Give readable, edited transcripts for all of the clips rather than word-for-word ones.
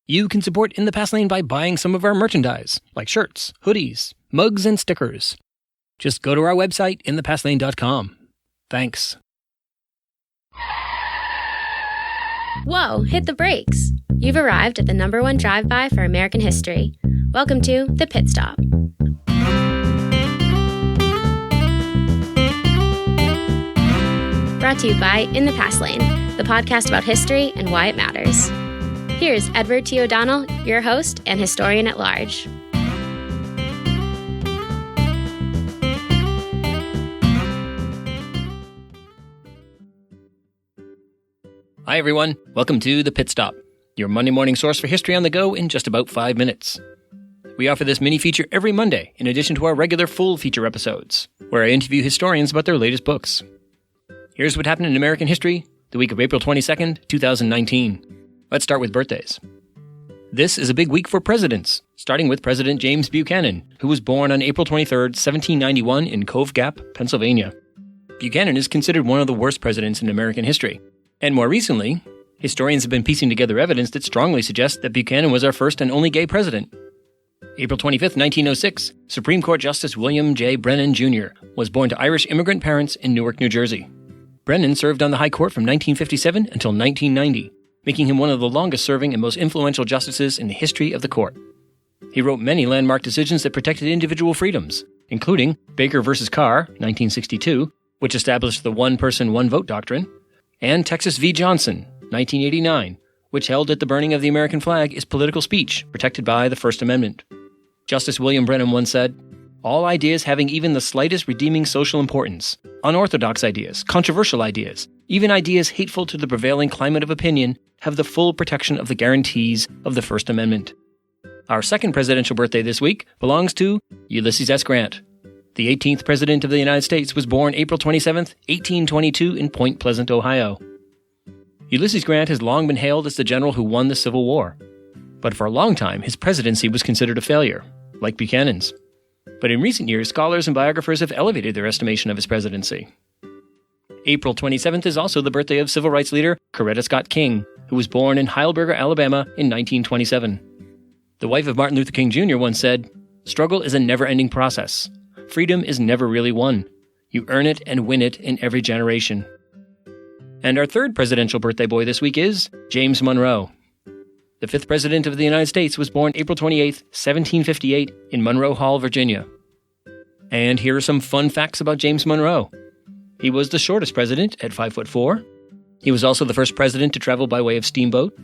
You can support In the Past Lane by buying some of our merchandise, like shirts, hoodies, mugs, and stickers. Just go to our website, inthepastlane.com. Thanks. Whoa, hit the brakes. You've arrived at the #1 drive-by for American history. Welcome to The Pit Stop. Brought to you by In the Past Lane, the podcast about history and why it matters. Here's Edward T. O'Donnell, your host and historian at large. Hi everyone, welcome to The Pit Stop, your Monday morning source for history on the go in just about 5 minutes. We offer this mini feature every Monday, in addition to our regular full feature episodes, where I interview historians about their latest books. Here's what happened in American history the week of April 22nd, 2019. Let's start with birthdays. This is a big week for presidents, starting with President James Buchanan, who was born on April 23, 1791 in Cove Gap, Pennsylvania. Buchanan is considered one of the worst presidents in American history. And more recently, historians have been piecing together evidence that strongly suggests that Buchanan was our first and only gay president. April 25, 1906, Supreme Court Justice William J. Brennan, Jr. was born to Irish immigrant parents in Newark, New Jersey. Brennan served on the High Court from 1957 until 1990, making him one of the longest-serving and most influential justices in the history of the court. He wrote many landmark decisions that protected individual freedoms, including Baker v. Carr, 1962, which established the one-person, one-vote doctrine, and Texas v. Johnson, 1989, which held that the burning of the American flag is political speech protected by the First Amendment. Justice William Brennan once said, "All ideas having even the slightest redeeming social importance, unorthodox ideas, controversial ideas, even ideas hateful to the prevailing climate of opinion, have the full protection of the guarantees of the First Amendment." Our second presidential birthday this week belongs to Ulysses S. Grant. The 18th President of the United States was born April 27, 1822 in Point Pleasant, Ohio. Ulysses Grant has long been hailed as the general who won the Civil War. But for a long time, his presidency was considered a failure, like Buchanan's. But in recent years, scholars and biographers have elevated their estimation of his presidency. April 27th is also the birthday of civil rights leader Coretta Scott King, who was born in Heilbronner, Alabama in 1927. The wife of Martin Luther King Jr. once said, "Struggle is a never-ending process. Freedom is never really won. You earn it and win it in every generation." And our third presidential birthday boy this week is James Monroe. The 5th President of the United States was born April 28, 1758 in Monroe Hall, Virginia. And here are some fun facts about James Monroe. He was the shortest president at 5'4". He was also the first president to travel by way of steamboat.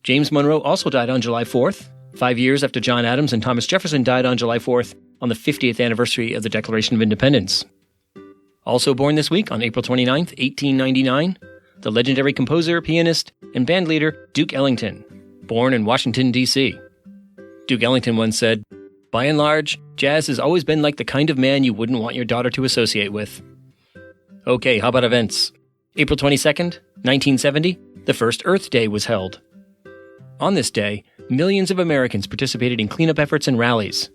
James Monroe also died on July 4th, 5 years after John Adams and Thomas Jefferson died on July 4th on the 50th anniversary of the Declaration of Independence. Also born this week on April 29, 1899, the legendary composer, pianist, and bandleader Duke Ellington, born in Washington, D.C. Duke Ellington once said, "By and large, jazz has always been like the kind of man you wouldn't want your daughter to associate with." Okay, how about events? April 22nd, 1970, the first Earth Day was held. On this day, millions of Americans participated in cleanup efforts and rallies.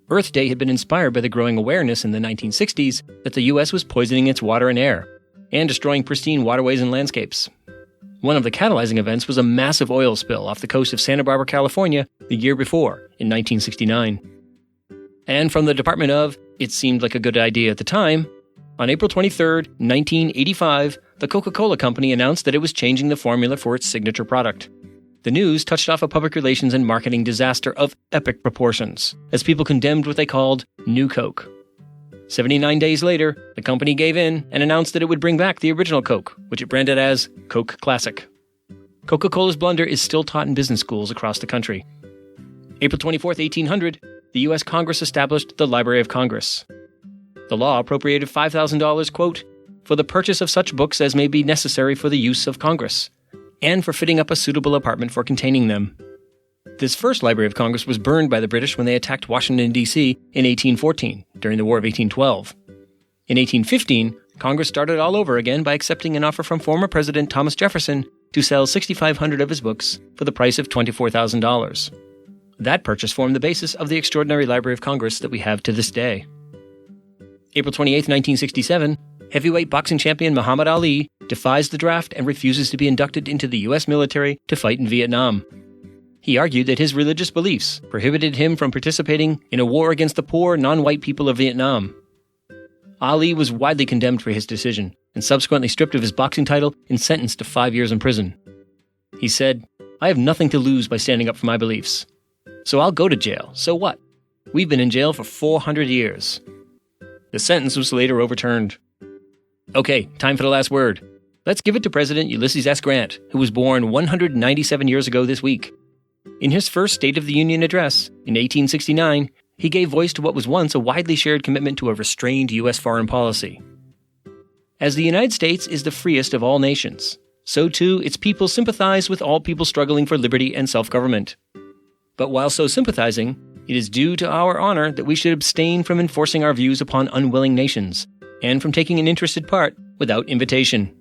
Earth Day had been inspired by the growing awareness in the 1960s that the U.S. was poisoning its water and air, and destroying pristine waterways and landscapes. One of the catalyzing events was a massive oil spill off the coast of Santa Barbara, California, the year before, in 1969. And from the Department of, it seemed like a good idea at the time, on April 23, 1985, the Coca-Cola Company announced that it was changing the formula for its signature product. The news touched off a public relations and marketing disaster of epic proportions, as people condemned what they called New Coke. 79 days later, the company gave in and announced that it would bring back the original Coke, which it branded as Coke Classic. Coca-Cola's blunder is still taught in business schools across the country. April 24, 1800, the U.S. Congress established the Library of Congress. The law appropriated $5,000, quote, "for the purchase of such books as may be necessary for the use of Congress, and for fitting up a suitable apartment for containing them." This first Library of Congress was burned by the British when they attacked Washington, D.C. in 1814, during the War of 1812. In 1815, Congress started all over again by accepting an offer from former President Thomas Jefferson to sell 6,500 of his books for the price of $24,000. That purchase formed the basis of the extraordinary Library of Congress that we have to this day. April 28, 1967, heavyweight boxing champion Muhammad Ali defies the draft and refuses to be inducted into the U.S. military to fight in Vietnam. He argued that his religious beliefs prohibited him from participating in a war against the poor, non-white people of Vietnam. Ali was widely condemned for his decision and subsequently stripped of his boxing title and sentenced to 5 years in prison. He said, "I have nothing to lose by standing up for my beliefs. So I'll go to jail. So what? We've been in jail for 400 years." The sentence was later overturned. Okay, time for the last word. Let's give it to President Ulysses S. Grant, who was born 197 years ago this week. In his first State of the Union address, in 1869, he gave voice to what was once a widely shared commitment to a restrained U.S. foreign policy. As the United States is the freest of all nations, so too its people sympathize with all people struggling for liberty and self-government. But while so sympathizing, it is due to our honor that we should abstain from enforcing our views upon unwilling nations, and from taking an interested part without invitation.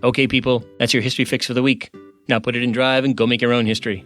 Okay, people, that's your history fix for the week. Now put it in drive and go make your own history.